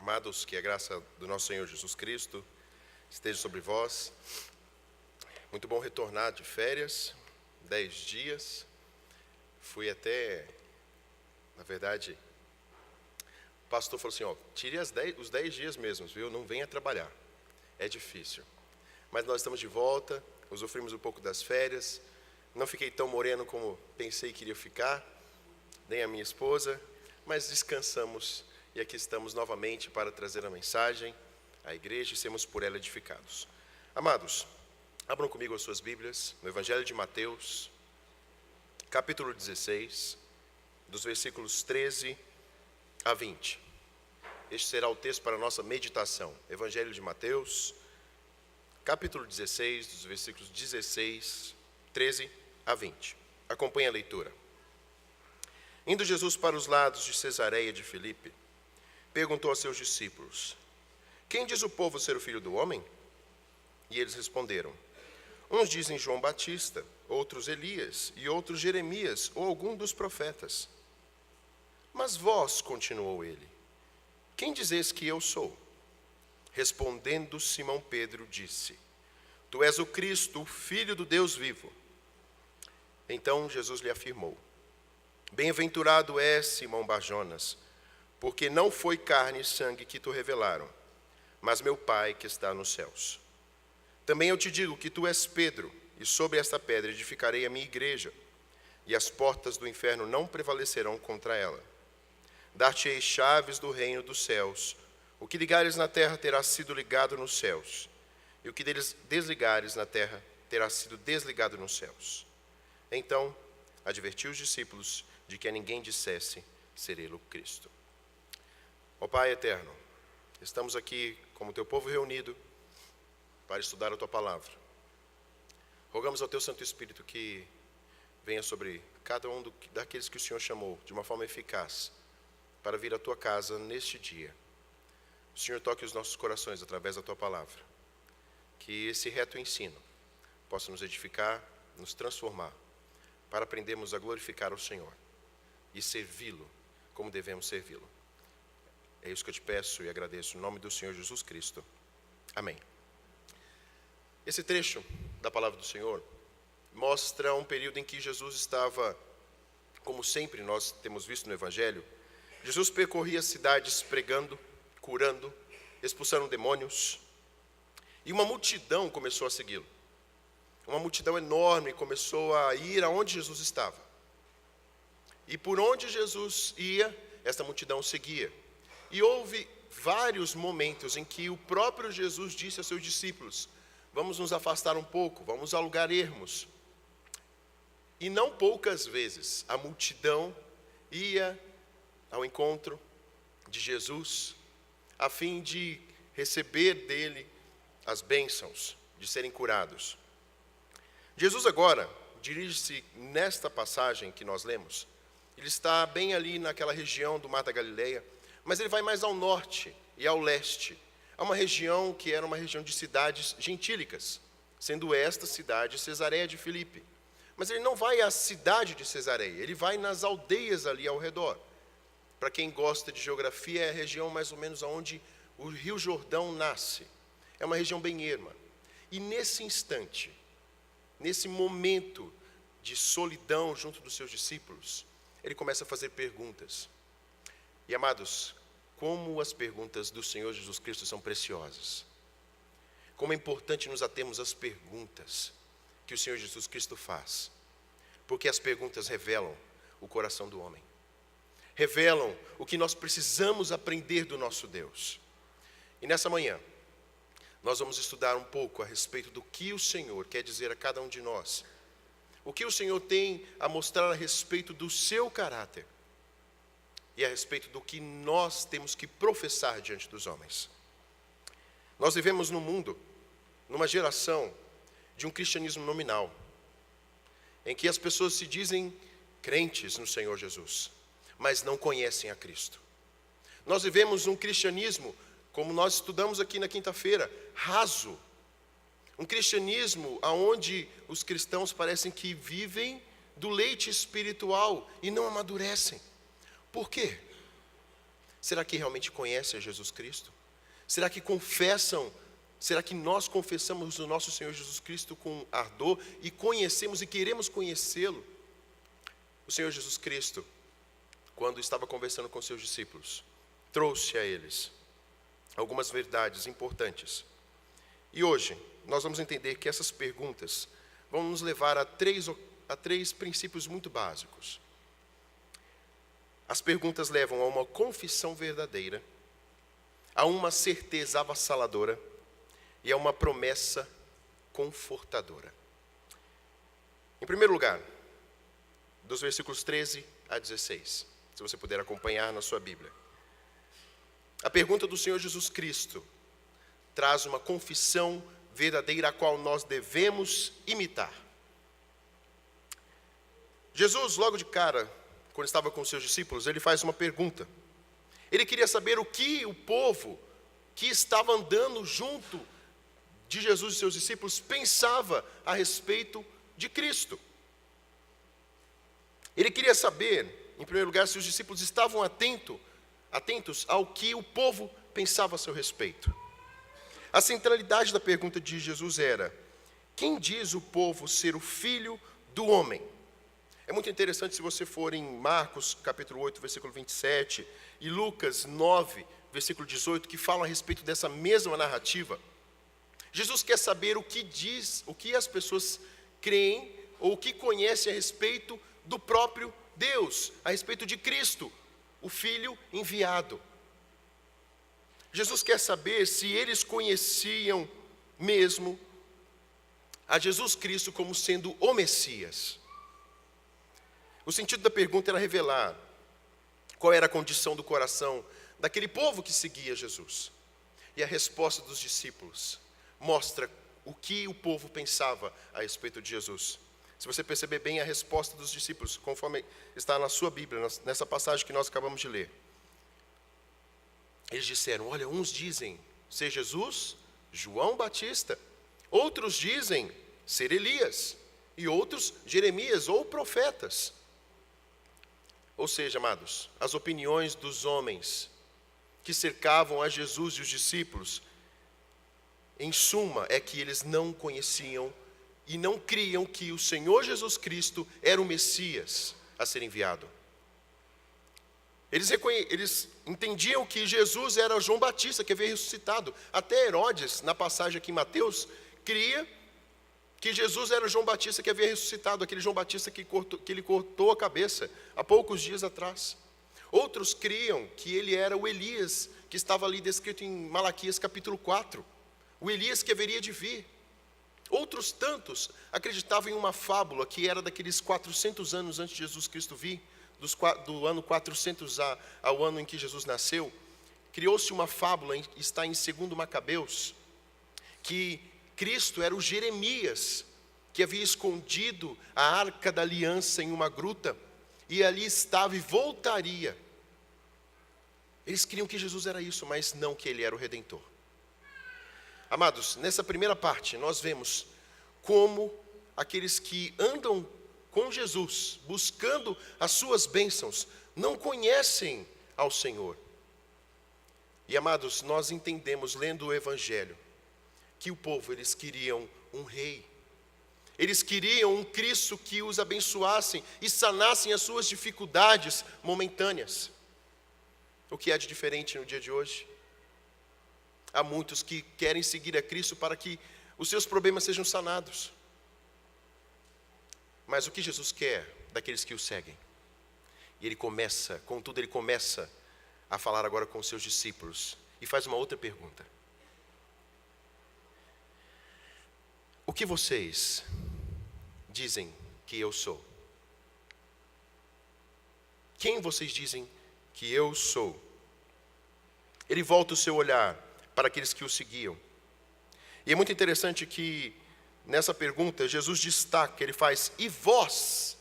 Amados, que a graça do nosso Senhor Jesus Cristo esteja sobre vós. Muito bom retornar de férias, 10 dias. Fui até, na verdade, o pastor falou assim, tire os 10 dias mesmos, viu? Não venha trabalhar, é difícil. Mas nós estamos de volta, usufruímos um pouco das férias. Não fiquei tão moreno como pensei que iria ficar, nem a minha esposa, mas descansamos. E aqui estamos novamente para trazer a mensagem à igreja e sermos por ela edificados. Amados, abram comigo as suas Bíblias, no Evangelho de Mateus, capítulo 16, dos versículos 13 a 20. Este será o texto para a nossa meditação. Evangelho de Mateus, capítulo 16, dos versículos 13 a 20. Acompanhe a leitura. Indo Jesus para os lados de Cesareia de Filipe, perguntou a seus discípulos: quem diz o povo ser o Filho do Homem? E eles responderam: uns dizem João Batista, outros Elias, e outros Jeremias, ou algum dos profetas. Mas vós, continuou ele, quem dizeis que eu sou? Respondendo Simão Pedro disse: tu és o Cristo, o Filho do Deus vivo. Então Jesus lhe afirmou: bem-aventurado és, Simão Barjonas, porque não foi carne e sangue que te revelaram, mas meu Pai que está nos céus. Também eu te digo que tu és Pedro, e sobre esta pedra edificarei a minha igreja, e as portas do inferno não prevalecerão contra ela. Dar-te-ei chaves do reino dos céus. O que ligares na terra terá sido ligado nos céus, e o que desligares na terra terá sido desligado nos céus. Então advertiu os discípulos de que a ninguém dissesse ser ele o Cristo. Ó Pai eterno, estamos aqui como teu povo reunido para estudar a tua palavra. Rogamos ao teu Santo Espírito que venha sobre cada um daqueles que o Senhor chamou de uma forma eficaz para vir à tua casa neste dia. O Senhor toque os nossos corações através da tua palavra. Que esse reto ensino possa nos edificar, nos transformar, para aprendermos a glorificar ao Senhor e servi-lo como devemos servi-lo. É isso que eu te peço e agradeço em nome do Senhor Jesus Cristo. Amém. Esse trecho da palavra do Senhor mostra um período em que Jesus estava, como sempre nós temos visto no Evangelho, Jesus percorria cidades pregando, curando, expulsando demônios, e uma multidão começou a segui-lo. Uma multidão enorme começou a ir aonde Jesus estava. E por onde Jesus ia, esta multidão o seguia. E houve vários momentos em que o próprio Jesus disse aos seus discípulos: vamos nos afastar um pouco, vamos alugar ermos. E não poucas vezes a multidão ia ao encontro de Jesus, a fim de receber dele as bênçãos, de serem curados. Jesus agora dirige-se nesta passagem que nós lemos. Ele está bem ali naquela região do Mar da Galileia, mas ele vai mais ao norte e ao leste, a uma região que era uma região de cidades gentílicas, sendo esta cidade Cesareia de Filipe. Mas ele não vai à cidade de Cesareia, ele vai nas aldeias ali ao redor. Para quem gosta de geografia, é a região mais ou menos onde o Rio Jordão nasce. É uma região bem erma. E nesse instante, nesse momento de solidão junto dos seus discípulos, ele começa a fazer perguntas. E amados, como as perguntas do Senhor Jesus Cristo são preciosas. Como é importante nos atermos às perguntas que o Senhor Jesus Cristo faz. Porque as perguntas revelam o coração do homem. Revelam o que nós precisamos aprender do nosso Deus. E nessa manhã, nós vamos estudar um pouco a respeito do que o Senhor quer dizer a cada um de nós. O que o Senhor tem a mostrar a respeito do seu caráter. E a respeito do que nós temos que professar diante dos homens. Nós vivemos num mundo, numa geração de um cristianismo nominal, em que as pessoas se dizem crentes no Senhor Jesus, mas não conhecem a Cristo. Nós vivemos um cristianismo, como nós estudamos aqui na quinta-feira, raso. Um cristianismo onde os cristãos parecem que vivem do leite espiritual e não amadurecem. Por quê? Será que realmente conhecem a Jesus Cristo? Será que confessam? Será que nós confessamos o nosso Senhor Jesus Cristo com ardor e conhecemos e queremos conhecê-lo? O Senhor Jesus Cristo, quando estava conversando com seus discípulos, trouxe a eles algumas verdades importantes. E hoje, nós vamos entender que essas perguntas vão nos levar a três princípios muito básicos. As perguntas levam a uma confissão verdadeira, a uma certeza avassaladora e a uma promessa confortadora. Em primeiro lugar, dos versículos 13 a 16, se você puder acompanhar na sua Bíblia. A pergunta do Senhor Jesus Cristo traz uma confissão verdadeira a qual nós devemos imitar. Jesus, logo de cara, quando estava com seus discípulos, ele faz uma pergunta. Ele queria saber o que o povo que estava andando junto de Jesus e seus discípulos pensava a respeito de Cristo. Ele queria saber, em primeiro lugar, se os discípulos estavam atentos ao que o povo pensava a seu respeito. A centralidade da pergunta de Jesus era: quem diz o povo ser o Filho do Homem? É muito interessante se você for em Marcos capítulo 8, versículo 27, e Lucas 9, versículo 18, que falam a respeito dessa mesma narrativa. Jesus quer saber o que as pessoas creem ou o que conhecem a respeito do próprio Deus, a respeito de Cristo, o Filho enviado. Jesus quer saber se eles conheciam mesmo a Jesus Cristo como sendo o Messias. O sentido da pergunta era revelar qual era a condição do coração daquele povo que seguia Jesus. E a resposta dos discípulos mostra o que o povo pensava a respeito de Jesus. Se você perceber bem a resposta dos discípulos, conforme está na sua Bíblia, nessa passagem que nós acabamos de ler. Eles disseram: olha, uns dizem ser Jesus, João Batista. Outros dizem ser Elias. E outros Jeremias ou profetas. Ou seja, amados, as opiniões dos homens que cercavam a Jesus e os discípulos, em suma, é que eles não conheciam e não criam que o Senhor Jesus Cristo era o Messias a ser enviado. Eles entendiam que Jesus era João Batista, que havia ressuscitado. Até Herodes, na passagem aqui em Mateus, cria que Jesus era João Batista que havia ressuscitado, aquele João Batista que ele cortou a cabeça há poucos dias atrás. Outros criam que ele era o Elias, que estava ali descrito em Malaquias capítulo 4, o Elias que haveria de vir. Outros tantos acreditavam em uma fábula que era daqueles 400 anos antes de Jesus Cristo vir, do ano 400 ao ano em que Jesus nasceu. Criou-se uma fábula, está em 2 Macabeus, que Cristo era o Jeremias, que havia escondido a arca da aliança em uma gruta, e ali estava e voltaria. Eles criam que Jesus era isso, mas não que ele era o Redentor. Amados, nessa primeira parte, nós vemos como aqueles que andam com Jesus, buscando as suas bênçãos, não conhecem ao Senhor. E amados, nós entendemos, lendo o Evangelho, que o povo, eles queriam um rei. Eles queriam um Cristo que os abençoassem e sanassem as suas dificuldades momentâneas. O que há de diferente no dia de hoje? Há muitos que querem seguir a Cristo para que os seus problemas sejam sanados. Mas o que Jesus quer daqueles que o seguem? E ele começa a falar agora com os seus discípulos e faz uma outra pergunta. O que vocês dizem que eu sou? Quem vocês dizem que eu sou? Ele volta o seu olhar para aqueles que o seguiam. E é muito interessante que nessa pergunta Jesus destaca, ele faz: e vós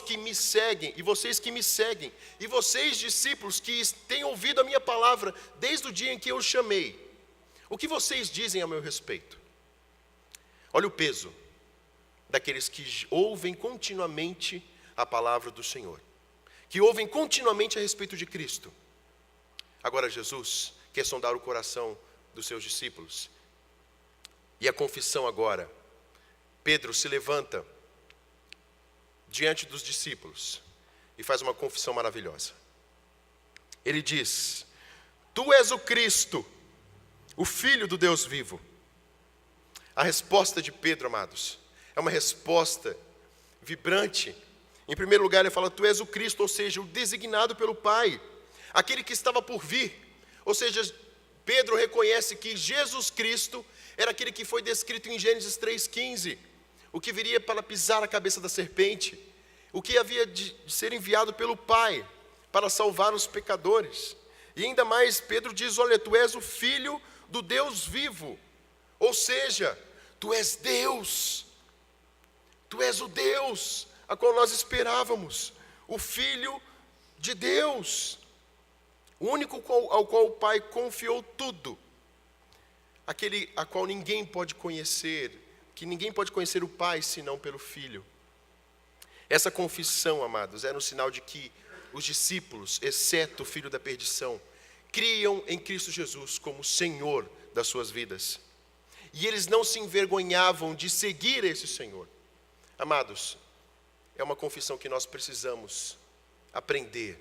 que me seguem, e vocês que me seguem, e vocês discípulos que têm ouvido a minha palavra desde o dia em que eu os chamei, o que vocês dizem a meu respeito? Olha o peso daqueles que ouvem continuamente a palavra do Senhor, que ouvem continuamente a respeito de Cristo, Agora Jesus quer sondar o coração dos seus discípulos. E a confissão agora. Pedro se levanta diante dos discípulos e faz uma confissão maravilhosa. Ele diz: Tu és o Cristo, o Filho do Deus vivo. A resposta de Pedro, amados, é uma resposta vibrante. Em primeiro lugar, ele fala: Tu és o Cristo, ou seja, o designado pelo Pai, aquele que estava por vir. Ou seja, Pedro reconhece que Jesus Cristo era aquele que foi descrito em Gênesis 3,15, o que viria para pisar a cabeça da serpente, o que havia de ser enviado pelo Pai para salvar os pecadores. E ainda mais, Pedro diz: olha, tu és o Filho do Deus vivo, ou seja, tu és Deus, tu és o Deus a qual nós esperávamos, o Filho de Deus, o único ao qual o Pai confiou tudo, aquele a qual ninguém pode conhecer, que ninguém pode conhecer o Pai senão pelo Filho. Essa confissão, amados, era um sinal de que os discípulos, exceto o filho da perdição, criam em Cristo Jesus como Senhor das suas vidas. E eles não se envergonhavam de seguir esse Senhor. Amados, é uma confissão que nós precisamos aprender,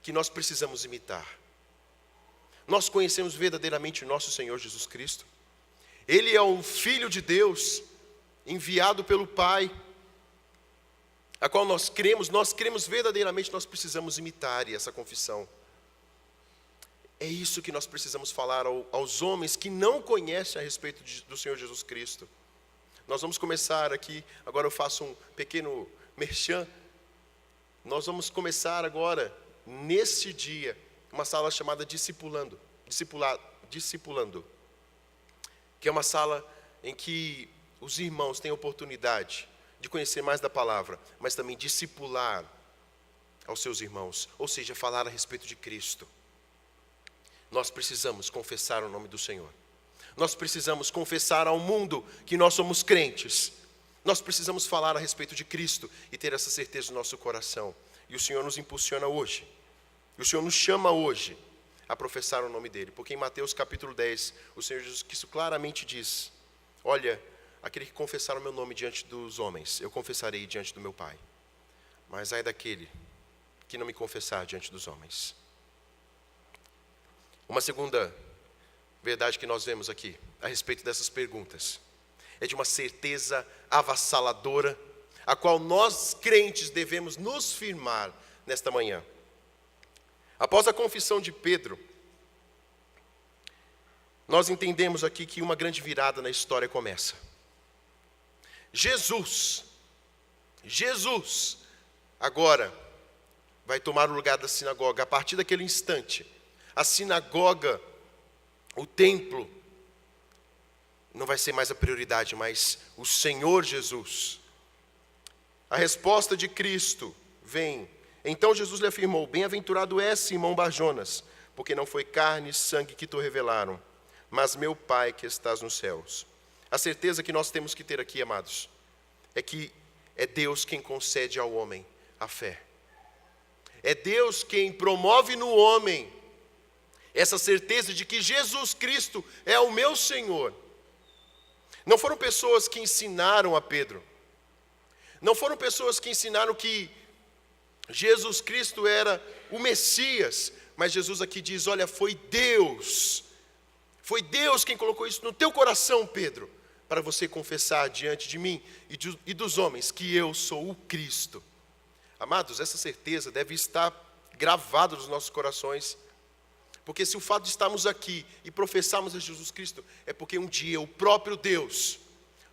que nós precisamos imitar. Nós conhecemos verdadeiramente o nosso Senhor Jesus Cristo. Ele é o Filho de Deus, enviado pelo Pai, a qual nós cremos verdadeiramente, nós precisamos imitar essa confissão. É isso que nós precisamos falar aos homens que não conhecem a respeito do Senhor Jesus Cristo. Nós vamos começar aqui, agora eu faço um pequeno merchan. Nós vamos começar agora, nesse dia, uma sala chamada Discipulando, que é uma sala em que os irmãos têm oportunidade de conhecer mais da palavra, mas também discipular aos seus irmãos, ou seja, falar a respeito de Cristo. Nós precisamos confessar o nome do Senhor. Nós precisamos confessar ao mundo que nós somos crentes. Nós precisamos falar a respeito de Cristo e ter essa certeza no nosso coração. E o Senhor nos impulsiona hoje. E o Senhor nos chama hoje a professar o nome dEle. Porque em Mateus capítulo 10, o Senhor Jesus Cristo claramente diz: olha, aquele que confessar o meu nome diante dos homens, eu confessarei diante do meu Pai. Mas ai daquele que não me confessar diante dos homens. Uma segunda verdade que nós vemos aqui, a respeito dessas perguntas, é de uma certeza avassaladora, a qual nós crentes devemos nos firmar nesta manhã. Após a confissão de Pedro, nós entendemos aqui que uma grande virada na história começa. Jesus, agora vai tomar o lugar da sinagoga. A partir daquele instante, a sinagoga, o templo, não vai ser mais a prioridade, mas o Senhor Jesus. A resposta de Cristo vem. Então Jesus lhe afirmou: bem-aventurado és, Simão Barjonas, porque não foi carne e sangue que te revelaram, mas meu Pai que estás nos céus. A certeza que nós temos que ter aqui, amados, é que é Deus quem concede ao homem a fé. É Deus quem promove no homem essa certeza de que Jesus Cristo é o meu Senhor. Não foram pessoas que ensinaram a Pedro. Não foram pessoas que ensinaram que Jesus Cristo era o Messias. Mas Jesus aqui diz: olha, foi Deus quem colocou isso no teu coração, Pedro, para você confessar diante de mim e dos homens que eu sou o Cristo. Amados, essa certeza deve estar gravada nos nossos corações. Porque se o fato de estarmos aqui e professarmos a Jesus Cristo, é porque um dia o próprio Deus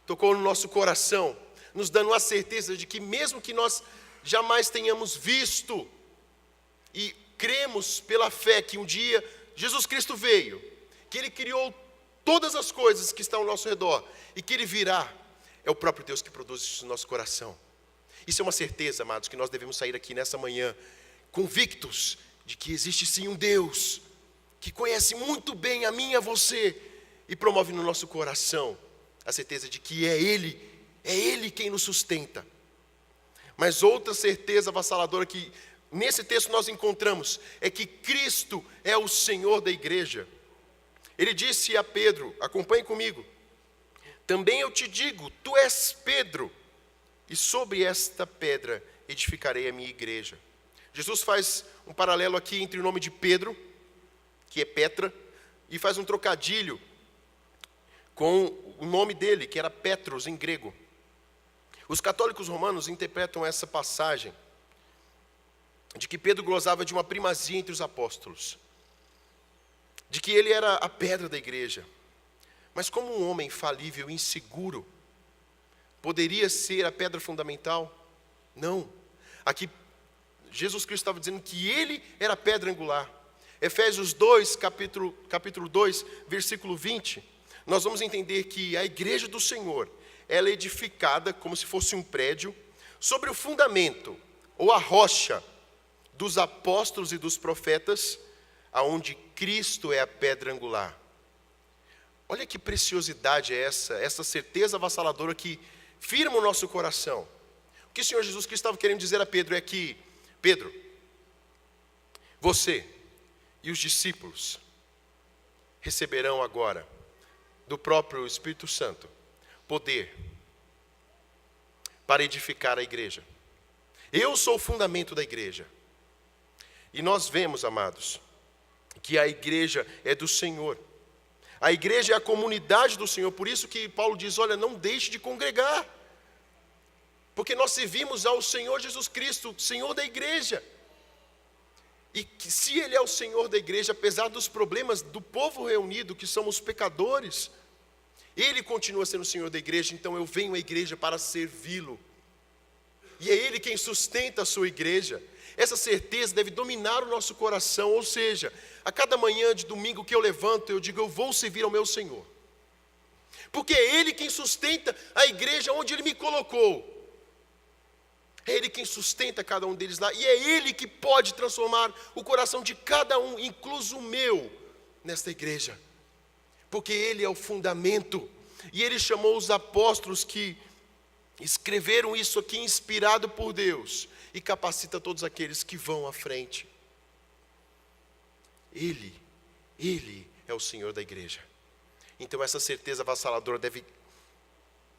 tocou no nosso coração, nos dando a certeza de que mesmo que nós jamais tenhamos visto, e cremos pela fé que um dia Jesus Cristo veio, que Ele criou todas as coisas que estão ao nosso redor, e que Ele virá, é o próprio Deus que produz isso no nosso coração. Isso é uma certeza, amados, que nós devemos sair aqui nessa manhã, convictos de que existe sim um Deus, que conhece muito bem a mim e a você, e promove no nosso coração a certeza de que é Ele quem nos sustenta. Mas outra certeza avassaladora que nesse texto nós encontramos é que Cristo é o Senhor da igreja. Ele disse a Pedro, acompanhe comigo: também eu te digo, tu és Pedro, e sobre esta pedra edificarei a minha igreja. Jesus faz um paralelo aqui entre o nome de Pedro, que é Petra, e faz um trocadilho com o nome dele, que era Petros em grego. Os católicos romanos interpretam essa passagem de que Pedro gozava de uma primazia entre os apóstolos, de que ele era a pedra da igreja. Mas como um homem falível e inseguro poderia ser a pedra fundamental? Não. Aqui Jesus Cristo estava dizendo que ele era a pedra angular. Efésios 2, capítulo 2, versículo 20, nós vamos entender que a igreja do Senhor, ela é edificada como se fosse um prédio, sobre o fundamento, ou a rocha, dos apóstolos e dos profetas, aonde Cristo é a pedra angular. Olha que preciosidade é essa certeza avassaladora que firma o nosso coração. O que o Senhor Jesus Cristo estava querendo dizer a Pedro é que: Pedro, você e os discípulos receberão agora do próprio Espírito Santo poder para edificar a igreja. Eu sou o fundamento da igreja. E nós vemos, amados, que a igreja é do Senhor. A igreja é a comunidade do Senhor. Por isso que Paulo diz: olha, não deixe de congregar, porque nós servimos ao Senhor Jesus Cristo, Senhor da igreja. E que se Ele é o Senhor da igreja, apesar dos problemas do povo reunido, que somos pecadores, Ele continua sendo o Senhor da igreja. Então eu venho à igreja para servi-lo, e é Ele quem sustenta a sua igreja. Essa certeza deve dominar o nosso coração. Ou seja, a cada manhã de domingo que eu levanto, eu digo: eu vou servir ao meu Senhor, porque é Ele quem sustenta a igreja onde Ele me colocou. É Ele quem sustenta cada um deles lá, e é Ele que pode transformar o coração de cada um, incluso o meu, nesta igreja, porque Ele é o fundamento. E Ele chamou os apóstolos que escreveram isso aqui, inspirado por Deus, e capacita todos aqueles que vão à frente. Ele é o Senhor da igreja. Então essa certeza avassaladora deve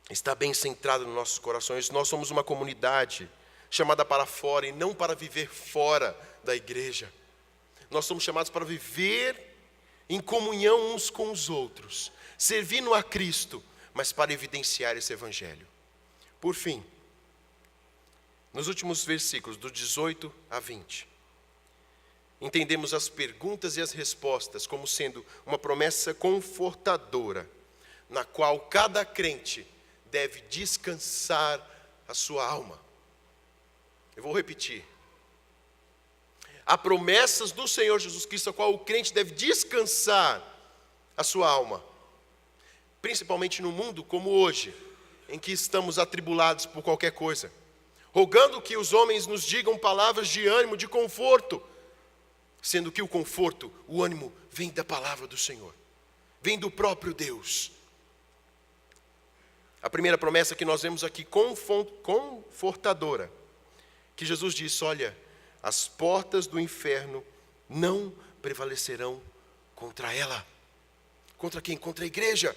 estar bem centrada nos nossos corações. Nós somos uma comunidade chamada para fora e não para viver fora da igreja. Nós somos chamados para viver em comunhão uns com os outros, servindo a Cristo, mas para evidenciar esse evangelho. Por fim, nos últimos versículos, do 18 a 20, entendemos as perguntas e as respostas como sendo uma promessa confortadora, na qual cada crente deve descansar a sua alma. Eu vou repetir. Há promessas do Senhor Jesus Cristo, a qual o crente deve descansar a sua alma, principalmente no mundo como hoje, em que estamos atribulados por qualquer coisa, rogando que os homens nos digam palavras de ânimo, de conforto, sendo que o conforto, o ânimo, vem da palavra do Senhor, vem do próprio Deus. A primeira promessa que nós vemos aqui, confortadora, que Jesus disse: olha, as portas do inferno não prevalecerão contra ela. Contra quem? Contra a igreja.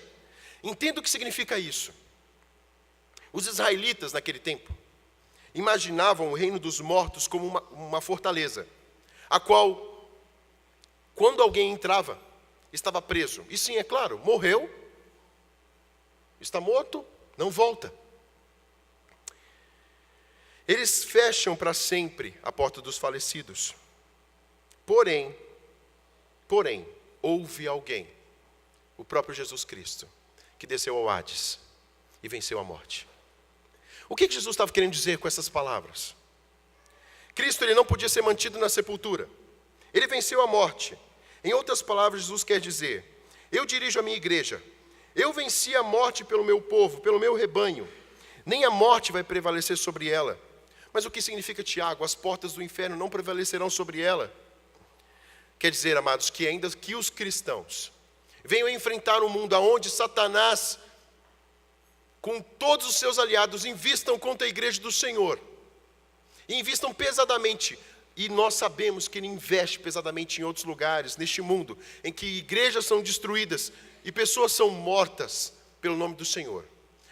Entenda o que significa isso. Os israelitas naquele tempo imaginavam o reino dos mortos como uma fortaleza, a qual, quando alguém entrava, estava preso. E sim, é claro, morreu, está morto, não volta. Eles fecham para sempre a porta dos falecidos. Porém, houve alguém, o próprio Jesus Cristo, que desceu ao Hades e venceu a morte. O que Jesus estava querendo dizer com essas palavras? Cristo, ele não podia ser mantido na sepultura. Ele venceu a morte. Em outras palavras, Jesus quer dizer: eu dirijo a minha igreja. Eu venci a morte pelo meu povo, pelo meu rebanho. Nem a morte vai prevalecer sobre ela. Mas o que significa, Tiago? As portas do inferno não prevalecerão sobre ela. Quer dizer, amados, que ainda que os cristãos venham enfrentar um mundo onde Satanás, com todos os seus aliados, invistam contra a igreja do Senhor, e invistam pesadamente, E nós sabemos que Ele investe pesadamente em outros lugares, neste mundo, em que igrejas são destruídas e pessoas são mortas pelo nome do Senhor.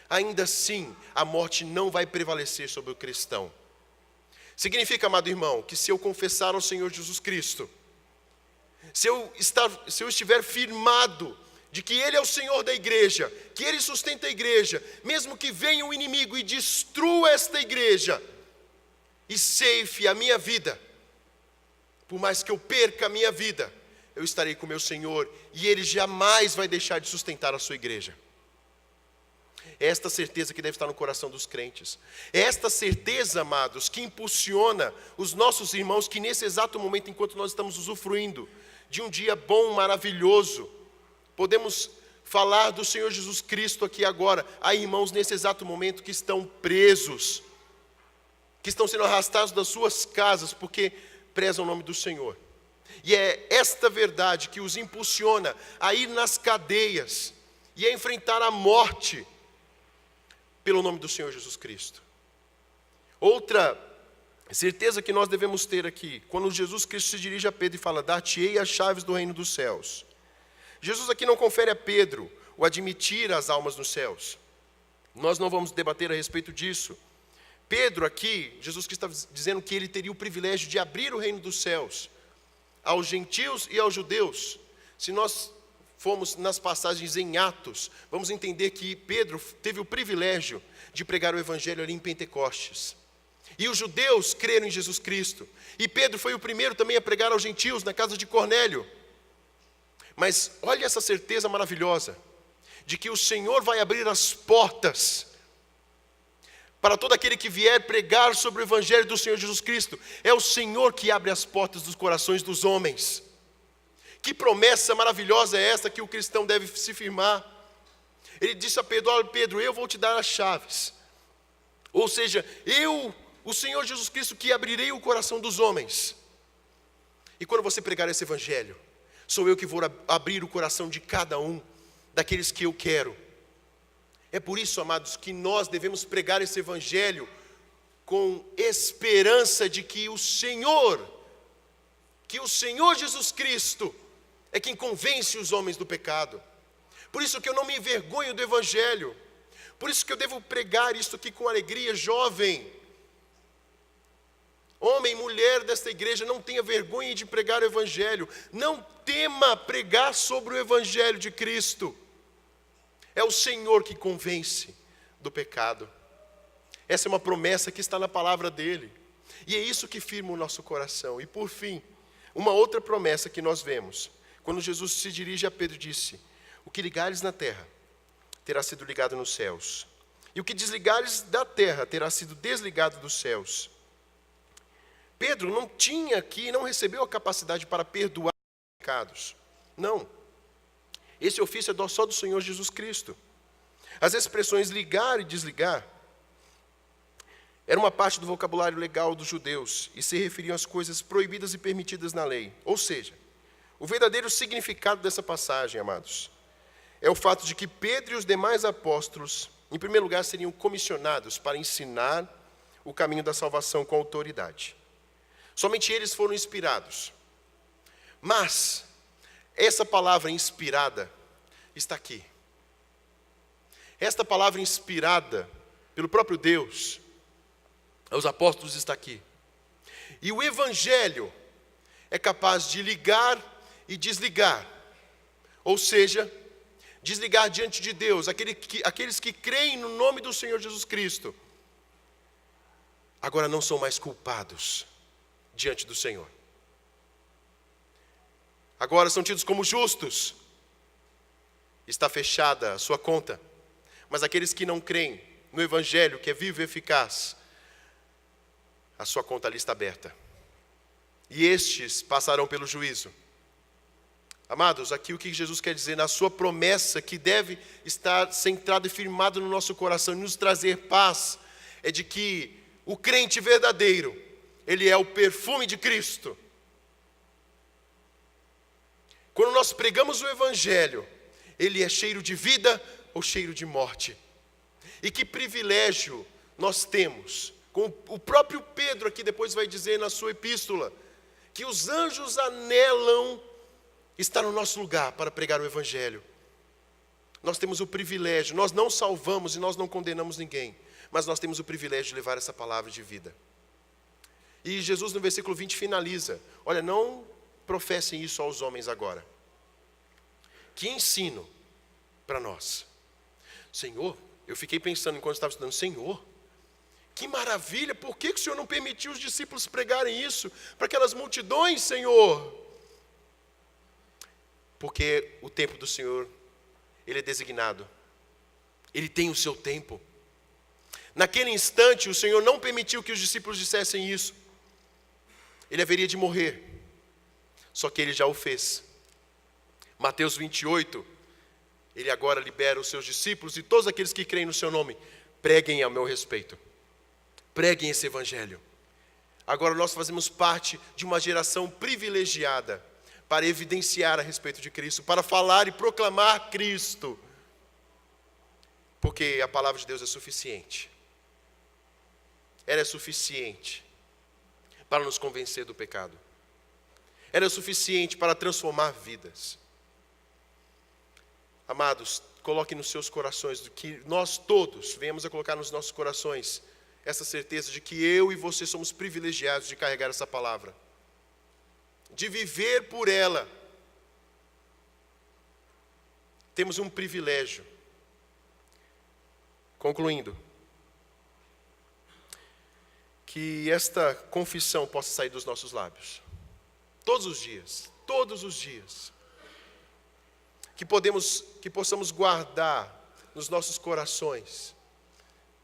Ainda assim, a morte não vai prevalecer sobre o cristão. Significa, amado irmão, que se eu confessar ao Senhor Jesus Cristo, se eu estiver firmado de que Ele é o Senhor da igreja, que Ele sustenta a igreja, mesmo que venha o inimigo e destrua esta igreja, e ceife a minha vida, por mais que eu perca a minha vida, eu estarei com meu Senhor, e Ele jamais vai deixar de sustentar a sua igreja. É esta certeza que deve estar no coração dos crentes. É esta certeza, amados, que impulsiona os nossos irmãos que nesse exato momento, enquanto nós estamos usufruindo de um dia bom, maravilhoso, podemos falar do Senhor Jesus Cristo aqui agora. Há irmãos nesse exato momento que estão presos, que estão sendo arrastados das suas casas porque prezam o nome do Senhor. E é esta verdade que os impulsiona a ir nas cadeias e a enfrentar a morte pelo nome do Senhor Jesus Cristo. Outra certeza que nós devemos ter aqui, quando Jesus Cristo se dirige a Pedro e fala: dar-te-ei as chaves do reino dos céus. Jesus aqui não confere a Pedro o admitir as almas nos céus. Nós não vamos debater a respeito disso. Pedro aqui, Jesus Cristo está dizendo que ele teria o privilégio de abrir o reino dos céus aos gentios e aos judeus. Se nós formos nas passagens em Atos, vamos entender que Pedro teve o privilégio de pregar o evangelho ali em Pentecostes. E os judeus creram em Jesus Cristo. E Pedro foi o primeiro também a pregar aos gentios na casa de Cornélio. Mas olha essa certeza maravilhosa, de que o Senhor vai abrir as portas para todo aquele que vier pregar sobre o evangelho do Senhor Jesus Cristo. É o Senhor que abre as portas dos corações dos homens. Que promessa maravilhosa é esta que o cristão deve se firmar? Ele disse a Pedro: olha Pedro, eu vou te dar as chaves. Ou seja, eu, o Senhor Jesus Cristo, que abrirei o coração dos homens. E quando você pregar esse evangelho, sou eu que vou abrir o coração de cada um daqueles que eu quero. É por isso, amados, que nós devemos pregar esse evangelho com esperança de que o Senhor Jesus Cristo é quem convence os homens do pecado. Por isso que eu não me envergonho do evangelho. Por isso que eu devo pregar isto aqui com alegria. Jovem, homem, mulher desta igreja, não tenha vergonha de pregar o evangelho. Não tema pregar sobre o evangelho de Cristo. É o Senhor que convence do pecado. Essa é uma promessa que está na palavra dele. E é isso que firma o nosso coração. E por fim, uma outra promessa que nós vemos. Quando Jesus se dirige a Pedro, disse: o que ligares na terra terá sido ligado nos céus, e o que desligares da terra terá sido desligado dos céus. Pedro não tinha aqui, não recebeu a capacidade para perdoar pecados. Não. Esse ofício é só do Senhor Jesus Cristo. As expressões ligar e desligar era uma parte do vocabulário legal dos judeus e se referiam às coisas proibidas e permitidas na lei. Ou seja, o verdadeiro significado dessa passagem, amados, é o fato de que Pedro e os demais apóstolos, em primeiro lugar, seriam comissionados para ensinar o caminho da salvação com autoridade. Somente eles foram inspirados. Mas essa palavra inspirada está aqui. Esta palavra inspirada pelo próprio Deus aos apóstolos está aqui. E o evangelho é capaz de ligar e desligar. Ou seja, desligar diante de Deus aqueles que creem no nome do Senhor Jesus Cristo. Agora não são mais culpados diante do Senhor. Agora são tidos como justos. Está fechada a sua conta. Mas aqueles que não creem no evangelho, que é vivo e eficaz, a sua conta ali está aberta. E estes passarão pelo juízo. Amados, aqui o que Jesus quer dizer, na sua promessa que deve estar centrado e firmado no nosso coração e nos trazer paz, é de que o crente verdadeiro, ele é o perfume de Cristo. Quando nós pregamos o evangelho, ele é cheiro de vida ou cheiro de morte. E que privilégio nós temos como o próprio Pedro aqui depois vai dizer na sua epístola, que os anjos anelam estar no nosso lugar para pregar o Evangelho. Nós temos o privilégio, nós não salvamos e nós não condenamos ninguém, mas nós temos o privilégio de levar essa palavra de vida. E Jesus no versículo 20 finaliza, olha, não professem isso aos homens agora. Que ensino para nós. Senhor, eu fiquei pensando enquanto estava estudando, Senhor, que maravilha, por que o Senhor não permitiu os discípulos pregarem isso para aquelas multidões, Senhor? Porque o tempo do Senhor, Ele é designado. Ele tem o seu tempo. Naquele instante, o Senhor não permitiu que os discípulos dissessem isso. Ele haveria de morrer. Só que Ele já o fez. Mateus 28, Ele agora libera os seus discípulos e todos aqueles que creem no seu nome. Preguem a meu respeito. Preguem esse Evangelho. Agora nós fazemos parte de uma geração privilegiada para evidenciar a respeito de Cristo, para falar e proclamar Cristo. Porque a palavra de Deus é suficiente. Ela é suficiente para nos convencer do pecado. Ela é suficiente para transformar vidas. Amados, coloque nos seus corações, que nós todos venhamos a colocar nos nossos corações essa certeza de que eu e você somos privilegiados de carregar essa palavra, de viver por ela. Temos um privilégio. Concluindo, que esta confissão possa sair dos nossos lábios, todos os dias, que possamos guardar nos nossos corações,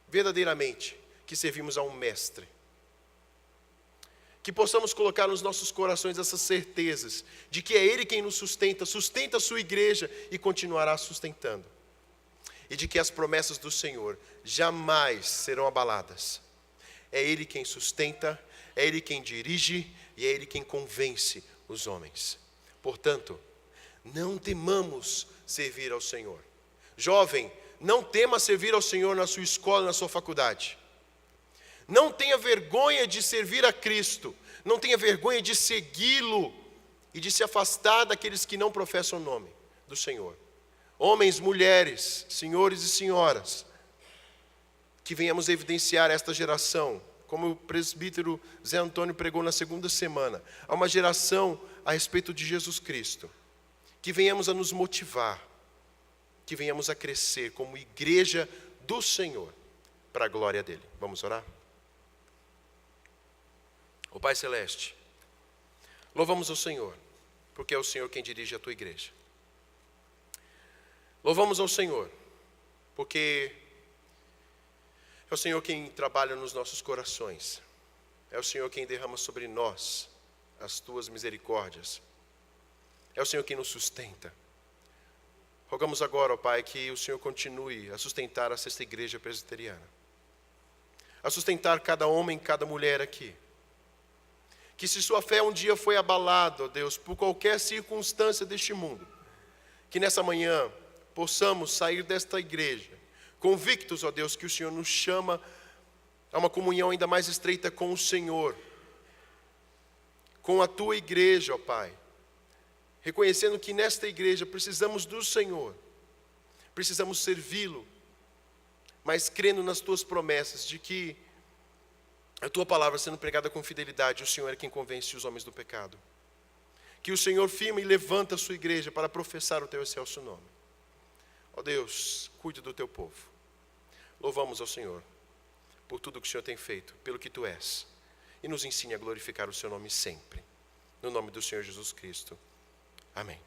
verdadeiramente, que servimos a um mestre, que possamos colocar nos nossos corações essas certezas, de que é Ele quem nos sustenta a sua igreja e continuará sustentando, e de que as promessas do Senhor jamais serão abaladas. É Ele quem sustenta, é Ele quem dirige e é Ele quem convence os homens. Portanto, não temamos servir ao Senhor. Jovem, não tema servir ao Senhor na sua escola, na sua faculdade. Não tenha vergonha de servir a Cristo. Não tenha vergonha de segui-lo e de se afastar daqueles que não professam o nome do Senhor. Homens, mulheres, senhores e senhoras, que venhamos evidenciar esta geração, como o presbítero Zé Antônio pregou na segunda semana, a uma geração a respeito de Jesus Cristo, que venhamos a nos motivar, que venhamos a crescer como igreja do Senhor, para a glória dele. Vamos orar? Ó Pai Celeste, louvamos ao Senhor, porque é o Senhor quem dirige a tua igreja. Louvamos ao Senhor, porque é o Senhor quem trabalha nos nossos corações. É o Senhor quem derrama sobre nós as tuas misericórdias. É o Senhor quem nos sustenta. Rogamos agora, ó Pai, que o Senhor continue a sustentar esta igreja presbiteriana. A sustentar cada homem, cada mulher aqui. Que se sua fé um dia foi abalada, ó Deus, por qualquer circunstância deste mundo, que nessa manhã possamos sair desta igreja convictos, ó Deus, que o Senhor nos chama a uma comunhão ainda mais estreita com o Senhor, com a tua igreja, ó Pai, reconhecendo que nesta igreja precisamos do Senhor, precisamos servi-lo, mas crendo nas tuas promessas de que a tua palavra sendo pregada com fidelidade, o Senhor é quem convence os homens do pecado. Que o Senhor firma e levanta a sua igreja para professar o teu excelso nome. Ó Deus, cuide do teu povo. Louvamos ao Senhor por tudo que o Senhor tem feito, pelo que tu és. E nos ensine a glorificar o seu nome sempre. No nome do Senhor Jesus Cristo. Amém.